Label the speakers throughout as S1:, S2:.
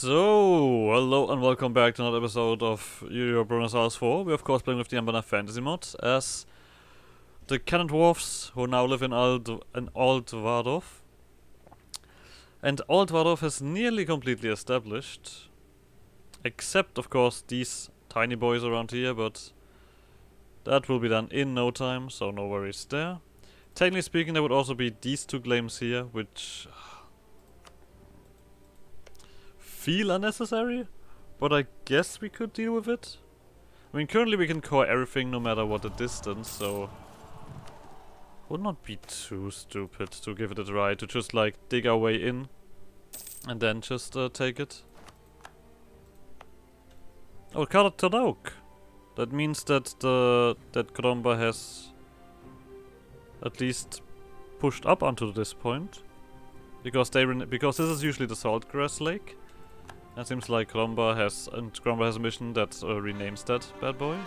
S1: So, hello and welcome back to another episode of EU4. We're of course playing with the Anbennar fantasy mod as the Canon Dwarfs who now live in Aldvardorf. And Aldvardorf has nearly completely established. Except of course these tiny boys around here, but that will be done in no time, so no worries there. Technically speaking, there would also be these two claims here, which feel unnecessary, but I guess we could deal with it. I mean, currently we can core everything no matter what the distance, so would not be too stupid to give it a try, to just like dig our way in and then just take it. Oh, Kartadauk. That means that Kromba has at least pushed up onto this point, because because this is usually the Saltgrass Lake. It seems like Kromba has a mission that renames that bad boy.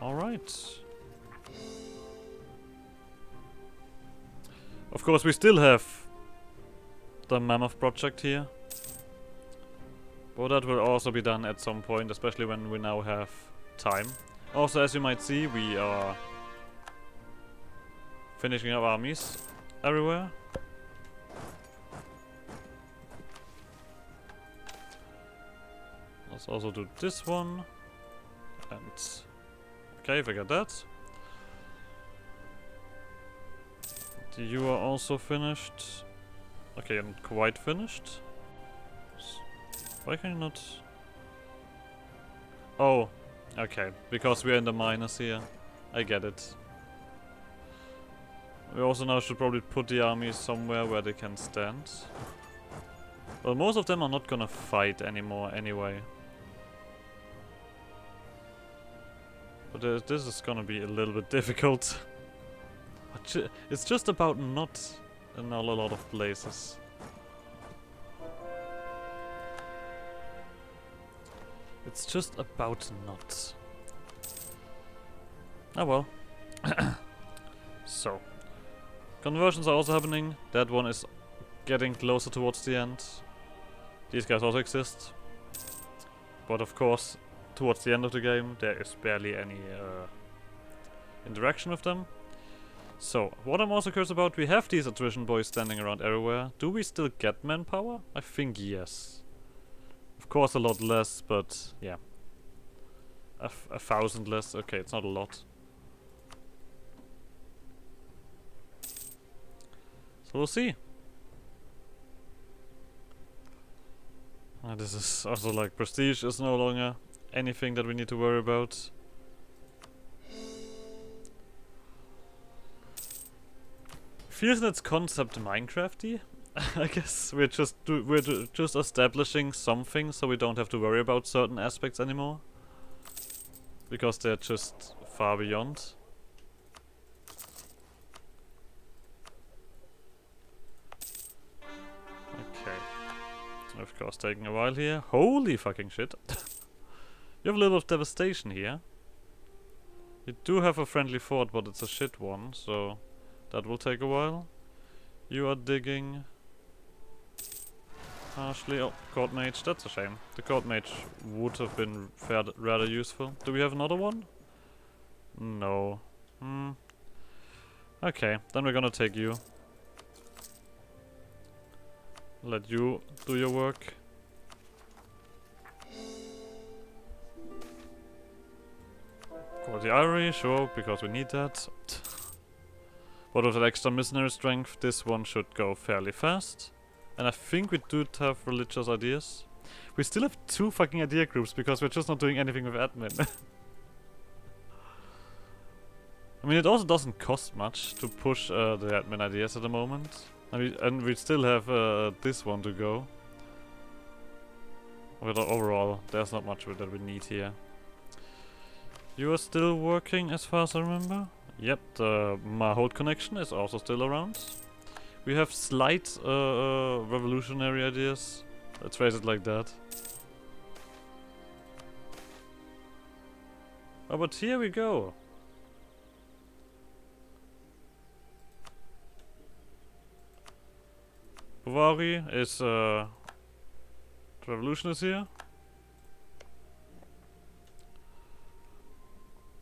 S1: Alright. Of course we still have the Mammoth project here. But that will also be done at some point, especially when we now have time. Also, as you might see, we are finishing up armies everywhere. Let's also do this one. And okay, forget that. You are also finished. Okay, I'm quite finished. Why can you not? Oh, okay, because we're in the minus here. I get it. We also now should probably put the army somewhere where they can stand. Well, most of them are not gonna fight anymore anyway. But this is gonna be a little bit difficult. It's just about not in a lot of places. It's just about not. Oh well. So. Conversions are also happening. That one is getting closer towards the end. These guys also exist. But of course, towards the end of the game, there is barely any interaction with them. So, what I'm also curious about, we have these attrition boys standing around everywhere. Do we still get manpower? I think yes. Of course a lot less, but yeah. A 1,000 less, okay, it's not a lot. So we'll see. This is also like prestige is no longer anything that we need to worry about. Feels in its concept Minecrafty. I guess we're just establishing something so we don't have to worry about certain aspects anymore. Because they're just far beyond. Okay. Of course taking a while here. Holy fucking shit. You have a little of devastation here. You do have a friendly fort, but it's a shit one, so that will take a while. You are digging harshly. Oh, Court Mage, that's a shame. The Court Mage would have been rather useful. Do we have another one? No. Okay, then we're gonna take you. Let you do your work. For the Ivory, sure, because we need that. But with that extra missionary strength, this one should go fairly fast. And I think we do have religious ideas. We still have 2 fucking idea groups because we're just not doing anything with admin. I mean, it also doesn't cost much to push the admin ideas at the moment. And we still have this one to go. But overall, there's not much that we need here. You are still working as far as I remember? Yep, the Mahold connection is also still around. We have slight revolutionary ideas. Let's phrase it like that. Oh, but here we go. Bovary is The revolution is here.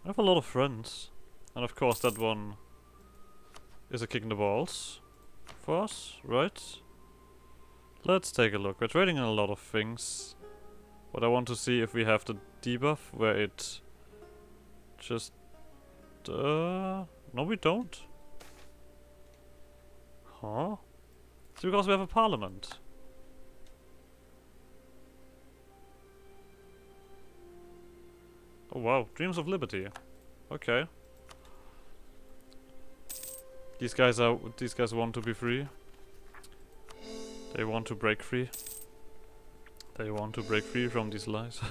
S1: I have a lot of friends. And of course that one is a kick in the balls for us, right? Let's take a look. We're trading in a lot of things. But I want to see if we have the debuff where it just... no, we don't. Huh? It's because we have a parliament. Oh wow, Dreams of Liberty. Okay. These guys want to be free. They want to break free. They want to break free from these lies.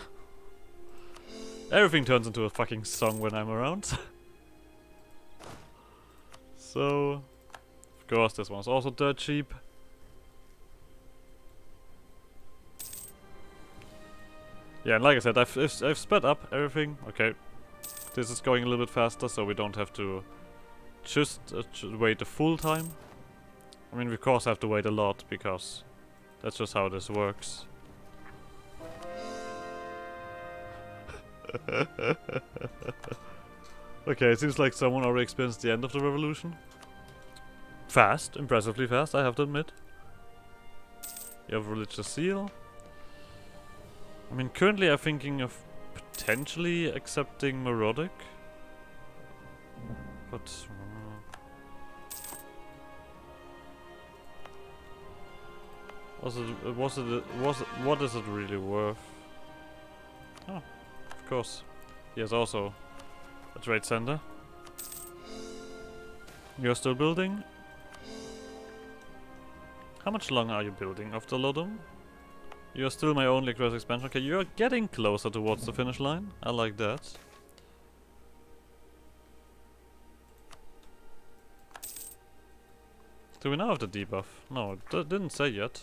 S1: Everything turns into a fucking song when I'm around. So, of course, this one's also dirt cheap. Yeah, and like I said, I've sped up everything. Okay, this is going a little bit faster, so we don't have to just wait the full time. I mean, we of course have to wait a lot because that's just how this works. Okay, it seems like someone already experienced the end of the revolution. Fast, impressively fast, I have to admit. You have religious seal. I mean, currently I'm thinking of potentially accepting Morodic. But... what is it really worth? Oh, of course. He has also a trade center. You're still building? How much longer are you building, Ovdal? You're still my only cross expansion. Okay, you're getting closer towards the finish line. I like that. Do we now have the debuff? No, it didn't say yet.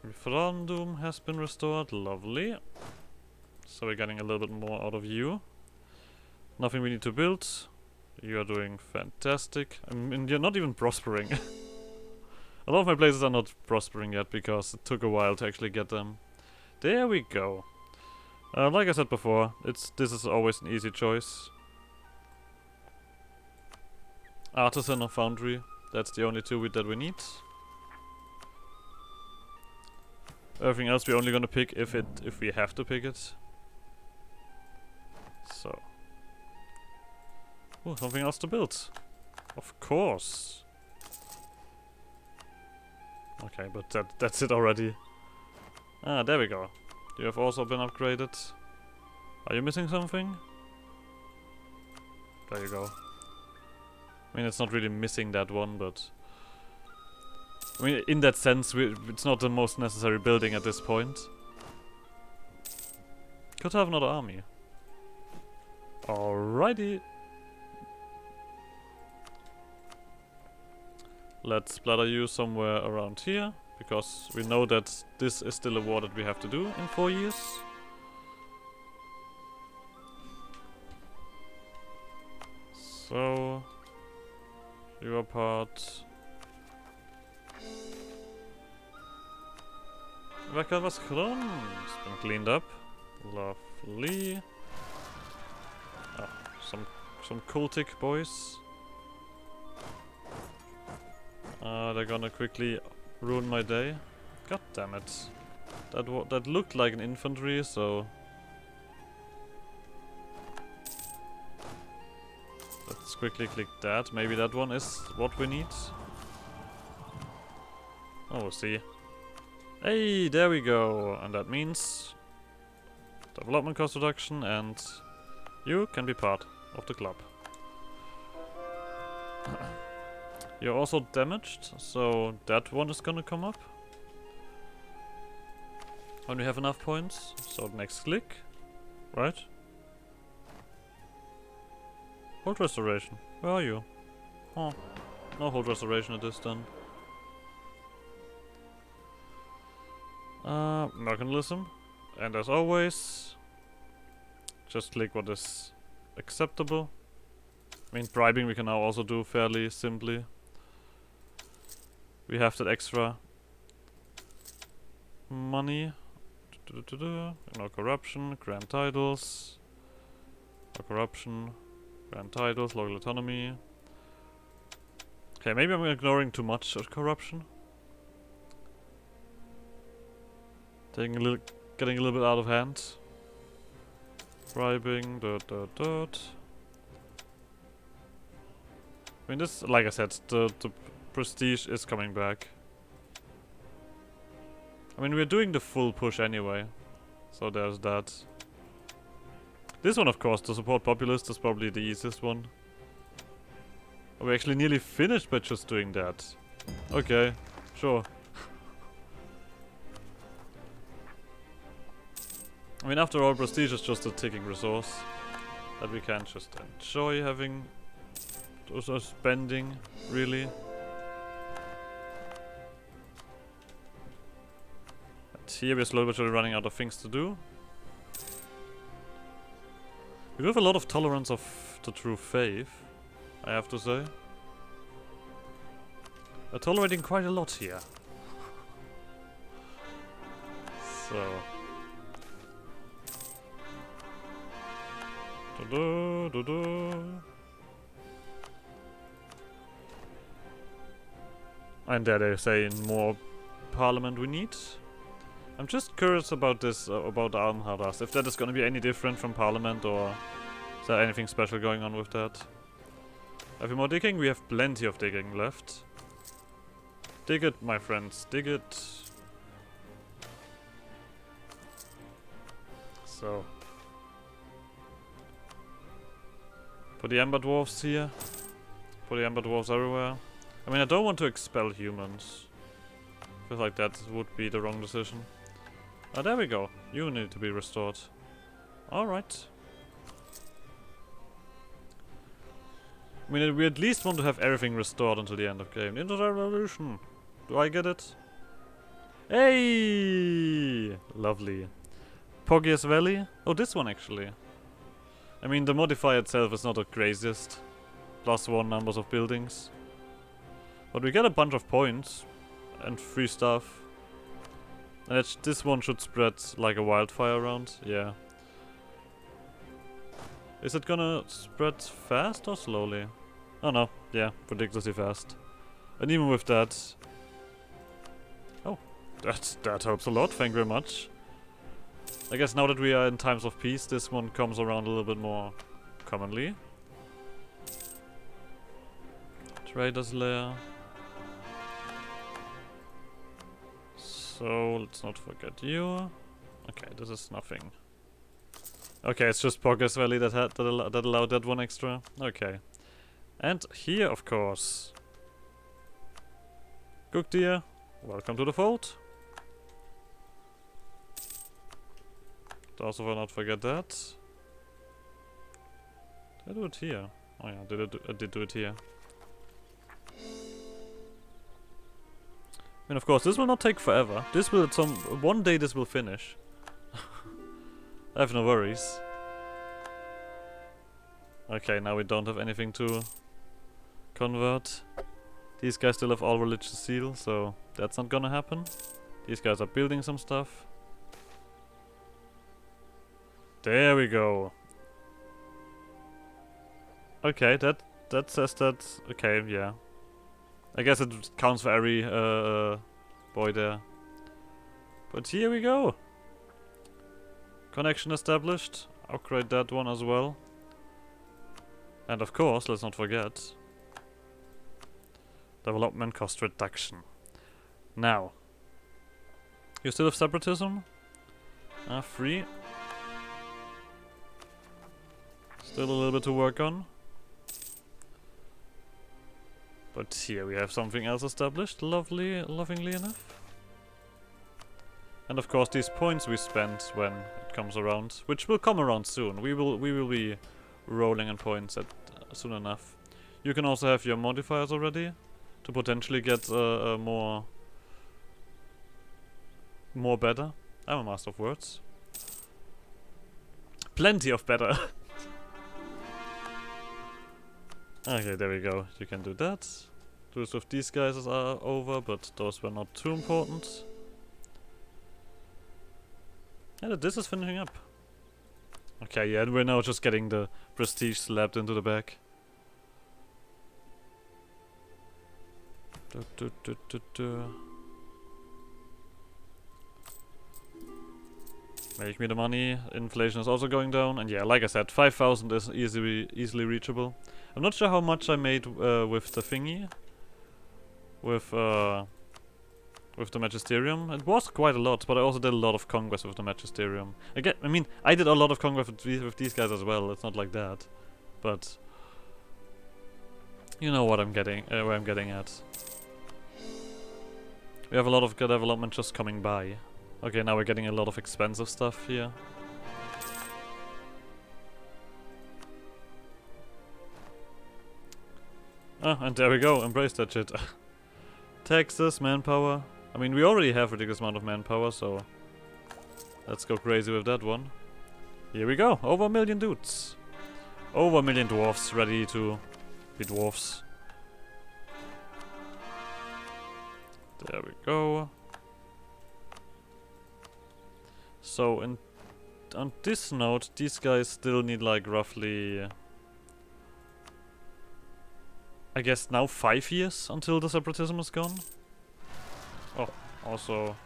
S1: Referendum has been restored. Lovely. So we're getting a little bit more out of you. Nothing we need to build. You are doing fantastic. I mean, you're not even prospering. A lot of my places are not prospering yet because it took a while to actually get them. There we go. Like I said before, this is always an easy choice. Artisan or Foundry. That's the only two that we need. Everything else we're only gonna pick if we have to pick it. So. Oh, something else to build. Of course. Okay, but that's it already. Ah, there we go. You have also been upgraded. Are you missing something? There you go. I mean, it's not really missing that one, but... I mean, in that sense, it's not the most necessary building at this point. Could have another army. Alrighty. Let's splatter you somewhere around here, because we know that this is still a war that we have to do in 4 years. So... your part... Verkar was Kron. It's been cleaned up. Lovely. Ah, some cultic boys. They're gonna quickly ruin my day. God damn it. That looked like an infantry, so... let's quickly click that. Maybe that one is what we need. Oh, we'll see. Hey, there we go. And that means... development cost reduction, and... you can be part of the club. You're also damaged, so that one is gonna come up. When we have enough points. So next click. Right? Hold restoration. Where are you? Oh, no hold restoration at this then. Mercantilism. And as always, just click what is acceptable. I mean, bribing we can now also do fairly simply. we have that extra money. No corruption, grand titles. No corruption, grand titles, local autonomy. Okay, maybe I'm ignoring too much of corruption. Getting a little bit out of hand. Bribing, I mean, this, like I said, the prestige is coming back. I mean, we're doing the full push anyway, so there's that. This one, of course, to support populist is probably the easiest one. We actually nearly finished by just doing that. Okay, sure. I mean, after all, prestige is just a ticking resource that we can just enjoy having, also spending, really. And here we're slowly but surely running out of things to do. We do have a lot of tolerance of the true faith, I have to say. We're tolerating quite a lot here. So. And there they say more parliament we need. I'm just curious about this, about the Almhadas, if that is gonna be any different from parliament, or is there anything special going on with that? Have we more digging? We have plenty of digging left. Dig it, my friends, dig it. So. Put the Ember Dwarfs here. Put the Ember Dwarfs everywhere. I mean, I don't want to expel humans. I feel like that would be the wrong decision. Ah, there we go. You need to be restored. Alright. I mean, we at least want to have everything restored until the end of game. Into the revolution. Do I get it? Hey! Lovely. Poggias Valley? Oh, this one actually. I mean, the modifier itself is not the craziest. +1 numbers of buildings. But we get a bunch of points. And free stuff. And this one should spread like a wildfire around. Yeah. Is it gonna spread fast or slowly? Oh no. Yeah, ridiculously fast. And even with that... Oh, that helps a lot. Thank you very much. I guess now that we are in times of peace, this one comes around a little bit more commonly. Trader's Lair. So, let's not forget you. Okay, this is nothing. Okay, it's just Poggias Valley that allowed that one extra. Okay. And here, of course. Cook deer, welcome to the fold. Also, will not forget that. Did I do it here? Oh yeah, I did do it here. I mean, of course, this will not take forever. This will one day this will finish. I have no worries. Okay, now we don't have anything to convert. These guys still have all religious zeal, so that's not gonna happen. These guys are building some stuff. There we go. Okay, that says that. Okay, yeah. I guess it counts for every boy there. But here we go. Connection established. Upgrade that one as well. And of course, let's not forget, development cost reduction. Now, you still have separatism? 3. Still a little bit to work on. But here we have something else established, lovingly enough. And of course these points we spent when it comes around, which will come around soon. We will be rolling in points at soon enough. You can also have your modifiers already to potentially get more better. I'm a master of words. Plenty of better. Okay, there we go. You can do that. Those with these guys are over, but those were not too important. Yeah, this is finishing up. Okay, yeah, and we're now just getting the prestige slapped into the back. Make me the money. Inflation is also going down, and yeah, like I said, 5,000 is easily reachable. I'm not sure how much I made with the thingy, with the Magisterium. It was quite a lot, but I also did a lot of conquest with the Magisterium. I mean, I did a lot of conquest with these guys as well. It's not like that, but you know what I'm getting, where I'm getting at. We have a lot of good development just coming by. Okay, now we're getting a lot of expensive stuff here. Ah, and there we go. Embrace that shit. Taxes, manpower. I mean, we already have a ridiculous amount of manpower, so let's go crazy with that one. Here we go. Over 1 million dudes. Over 1 million dwarfs ready to be dwarfs. There we go. So, on this note, these guys still need like roughly, I guess now 5 years until the separatism is gone. Oh, also,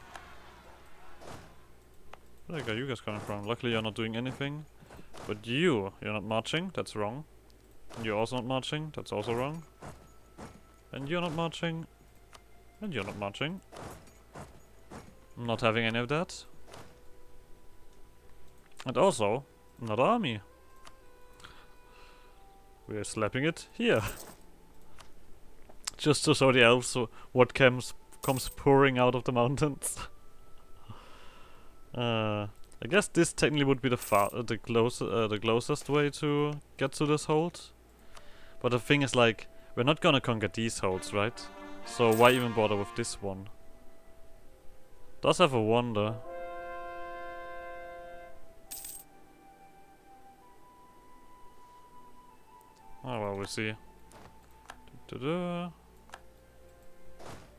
S1: where are you guys coming from? Luckily you're not doing anything. But you're not marching, that's wrong. And you're also not marching, that's also wrong. And you're not marching. And you're not marching. I'm not having any of that. And also, another army. We're slapping it here. Just to show the elves what comes pouring out of the mountains. I guess this technically would be the closest way to get to this hold. But the thing is, like, we're not gonna conquer these holds, right? So why even bother with this one? Does have a wonder. Oh well, we'll see.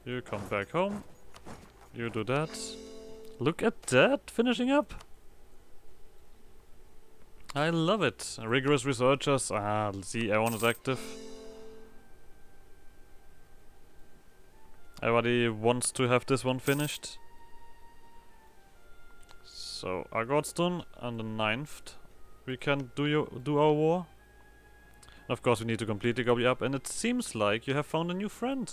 S1: You come back home. You do that. Look at that, finishing up. I love it. Rigorous researchers. Ah, see, everyone is active. Everybody wants to have this one finished. So, Argodston on the 9th. We can do our war. And of course, we need to complete the Gobi up, and it seems like you have found a new friend.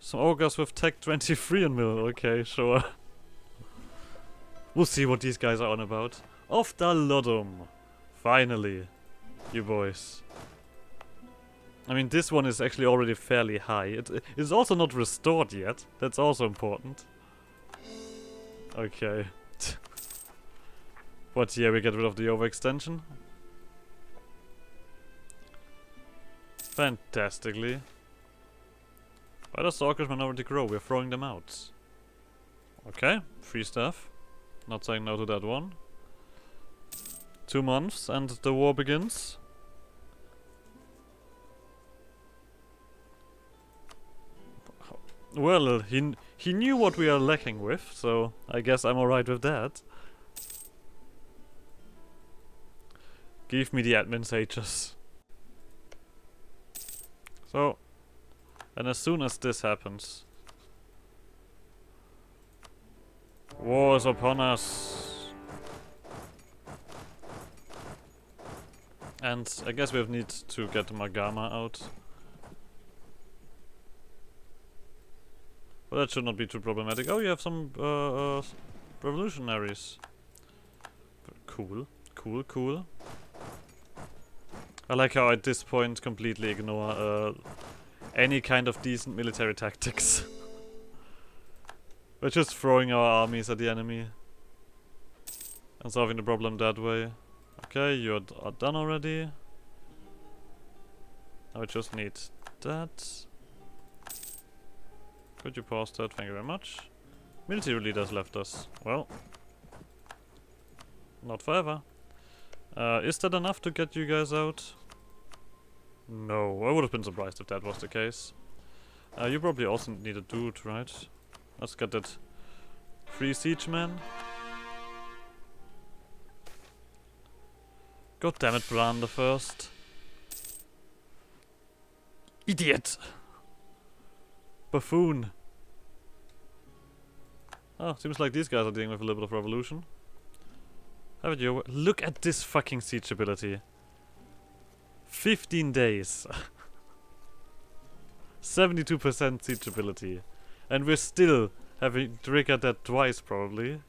S1: Some ogres with tech 23 and mill. Okay, sure. We'll see what these guys are on about. Ovdal finally, you boys. I mean, this one is actually already fairly high. It is also not restored yet. That's also important. Okay. But yeah, we get rid of the overextension. Fantastically. Why does the Orcish minority grow? We're throwing them out. Okay, free stuff. Not saying no to that one. 2 months and the war begins. Well, he knew what we are lacking with, so I guess I'm alright with that. Give me the admin sages. So, and as soon as this happens, war is upon us. And I guess we need to get Magama out. But that should not be too problematic. Oh, you have some revolutionaries. Cool, cool, cool. I like how at this point completely ignore any kind of decent military tactics. We're just throwing our armies at the enemy and solving the problem that way. Okay, you are done already. Now we just need that. Could you pause that? Thank you very much. Military leaders left us. Well, not forever. Is that enough to get you guys out? No, I would have been surprised if that was the case. You probably also need a dude, right? Let's get that free siege man. God damn it, Brander first. Idiot! Buffoon. Oh, seems like these guys are dealing with a little bit of revolution. Haven't you? Look at this fucking siege ability. 15 days. 72% siege ability. And we're still having triggered that twice, probably.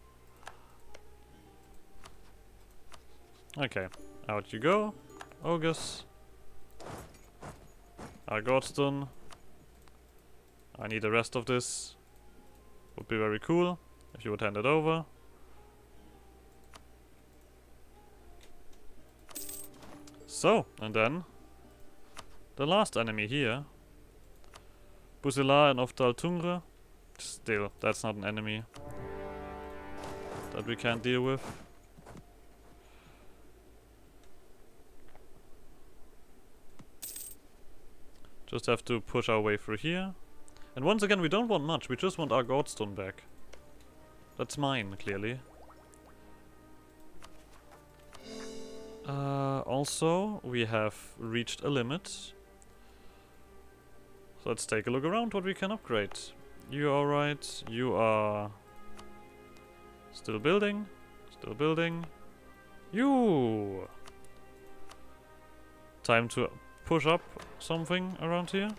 S1: Okay, out you go. August. I got done. I need the rest of this. Would be very cool if you would hand it over. So, and then the last enemy here. Busela and Ovdal Kanzad. Still, that's not an enemy that we can't deal with. Just have to push our way through here. And once again, we don't want much, we just want our Godstone back. That's mine, clearly. Also, we have reached a limit. So let's take a look around what we can upgrade. You are alright, you are still building, still building. You! Time to push up something around here.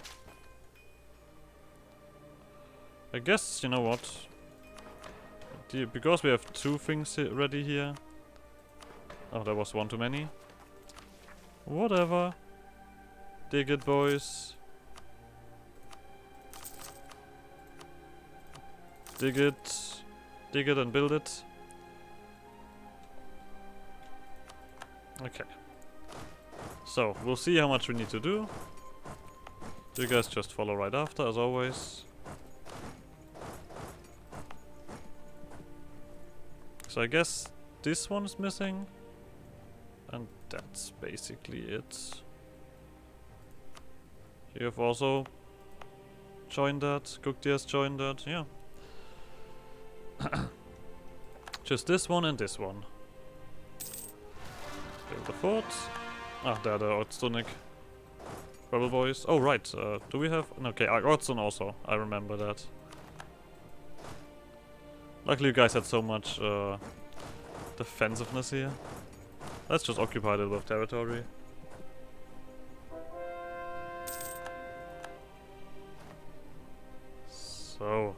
S1: I guess, you know what? Because we have two things ready here. Oh, there was one too many. Whatever. Dig it, boys. Dig it. Dig it and build it. Okay. So, we'll see how much we need to do. You guys just follow right after, as always. So I guess this one's missing. And that's basically it. You have also joined that. Gukti has joined that, yeah. Just this one and this one. Build the fort. Ah, there, the Ortstonic Rebel boys. Oh, right. Do we have... Okay, Ortston also. I remember that. Luckily you guys had so much defensiveness here. Let's just occupy a little bit of territory. So...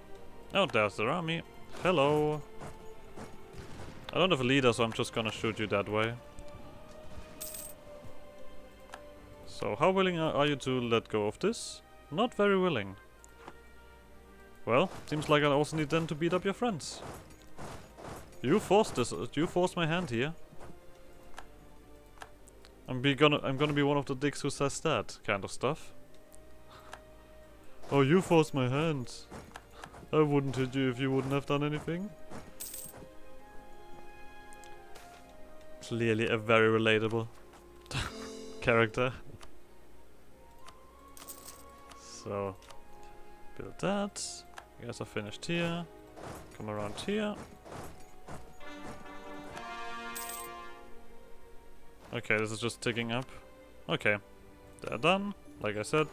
S1: Oh, there's their army. Hello. I don't have a leader, so I'm just gonna shoot you that way. So, how willing are you to let go of this? Not very willing. Well, seems like I also need them to beat up your friends. You forced this. You forced my hand here. I'm gonna be one of the dicks who says that kind of stuff. Oh, you forced my hand. I wouldn't hit you if you wouldn't have done anything. Clearly a very relatable character. So, build that. You guys are finished here. Come around here. Okay, this is just ticking up. Okay, they're done, like I said.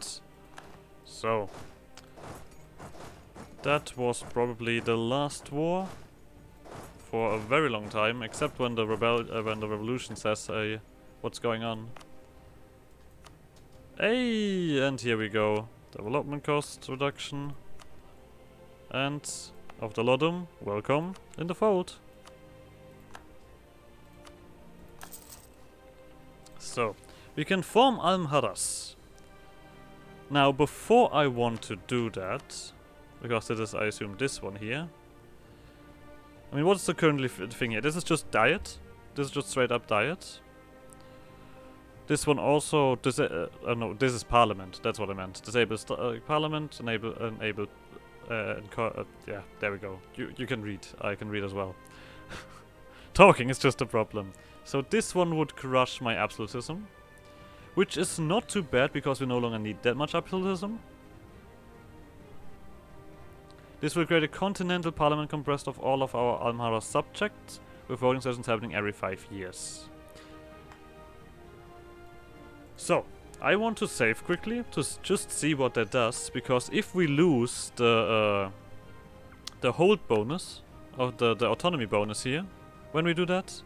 S1: So, that was probably the last war for a very long time, except when the revolution says, "Hey, what's going on?" Hey, and here we go. Development cost reduction. And Ovdal Kanzad, welcome in the fold. So, we can form Almharas. Now, before I want to do that, because this is, I assume, this one here. I mean, what's the currently thing here? This is just diet. This is just straight up diet. This one also, no, this is Parliament. That's what I meant. Disable Parliament, enable, yeah, there we go. You can read. I can read as well. Talking is just a problem. So this one would crush my absolutism. Which is not too bad because we no longer need that much absolutism. This will create a continental parliament composed of all of our Almhara subjects, with voting sessions happening every 5 years. So, I want to save quickly to just see what that does, because if we lose the hold bonus, or the autonomy bonus here, when we do that,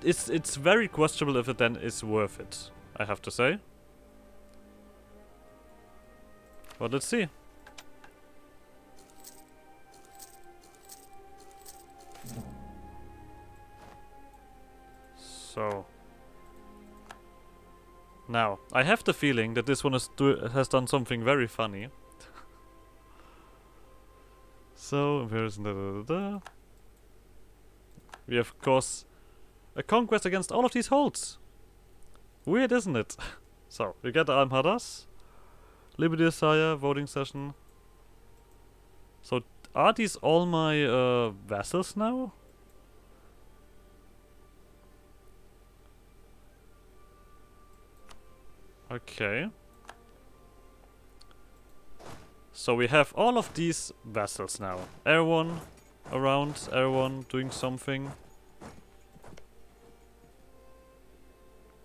S1: it's very questionable if it then is worth it, I have to say. But let's see. So now I have the feeling that this one has done something very funny. So here's we have, of course, a conquest against all of these holds. Weird, isn't it? So we get the Almharas, Liberty Desire, voting session. So are these all my vassals now? Okay. So we have all of these vassals now. Everyone around, everyone doing something.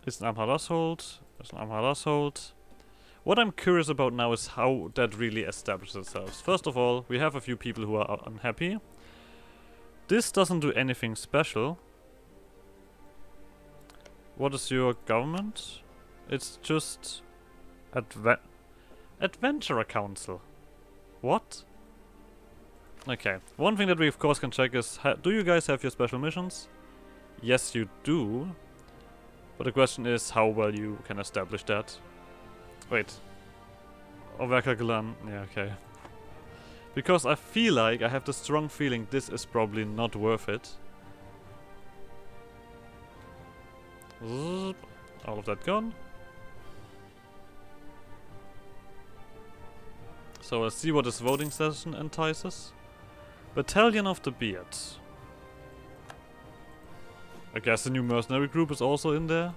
S1: It's an Amharas hold. It's an Amharas hold. What I'm curious about now is how that really establishes itself. First of all, we have a few people who are unhappy. This doesn't do anything special. What is your government? It's just Adventurer Council. What? Okay. One thing that we of course can check is, do you guys have your special missions? Yes, you do. But the question is how well you can establish that. Wait. Overkaglan. Yeah, okay. Because I feel like, I have the strong feeling this is probably not worth it. All of that gone. So let's see what this voting session entices. Battalion of the Beard. I guess the new mercenary group is also in there.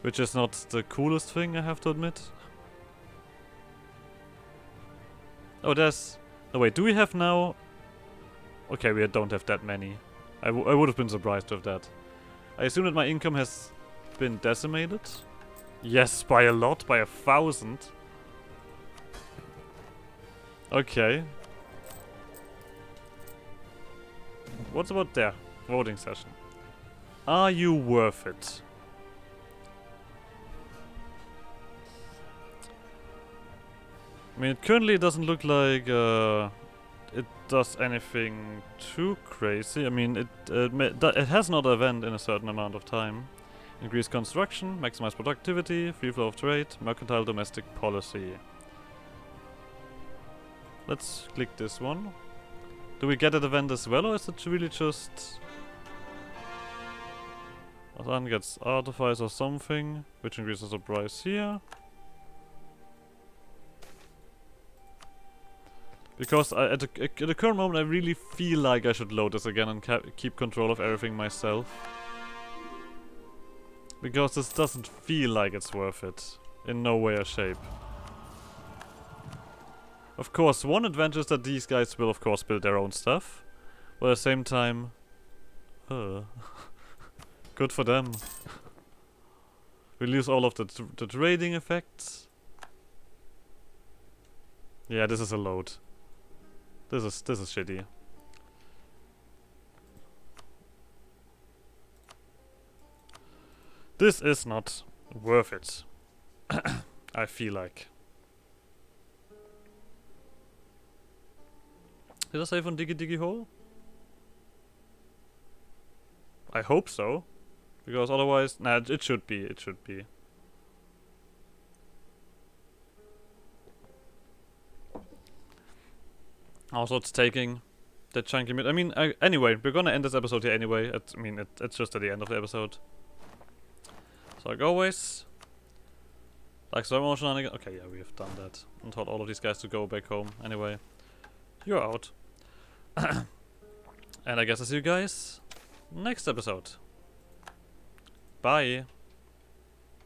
S1: Which is not the coolest thing, I have to admit. Oh, there's... No, wait, do we have now... Okay, we don't have that many. I would have been surprised with that. I assume that my income has been decimated. Yes, by a lot, by 1,000. Okay. What's about there? Voting session. Are you worth it? I mean, it currently doesn't look like it does anything too crazy. I mean, it has another event in a certain amount of time. Increase construction, maximize productivity, free flow of trade, mercantile domestic policy. Let's click this one. Do we get that event as well, or is it really just... Asan gets Artifice or something, which increases the price here. Because at the current moment I really feel like I should load this again and keep control of everything myself. Because this doesn't feel like it's worth it. In no way or shape. Of course, one advantage is that these guys will of course build their own stuff. But at the same time... good for them. We lose all of the trading effects. Yeah, this is a load. This is shitty. This is not worth it. I feel like. Did I save on Diggy Diggy Hole? I hope so. Because otherwise... Nah, it should be. It should be. Also, it's taking that chunky mid. I mean, anyway, we're gonna end this episode here anyway. It's just at the end of the episode. So, like always, like slow motion on again. Okay, yeah, we have done that. And told all of these guys to go back home. Anyway, you're out. And I guess I'll see you guys next episode. Bye.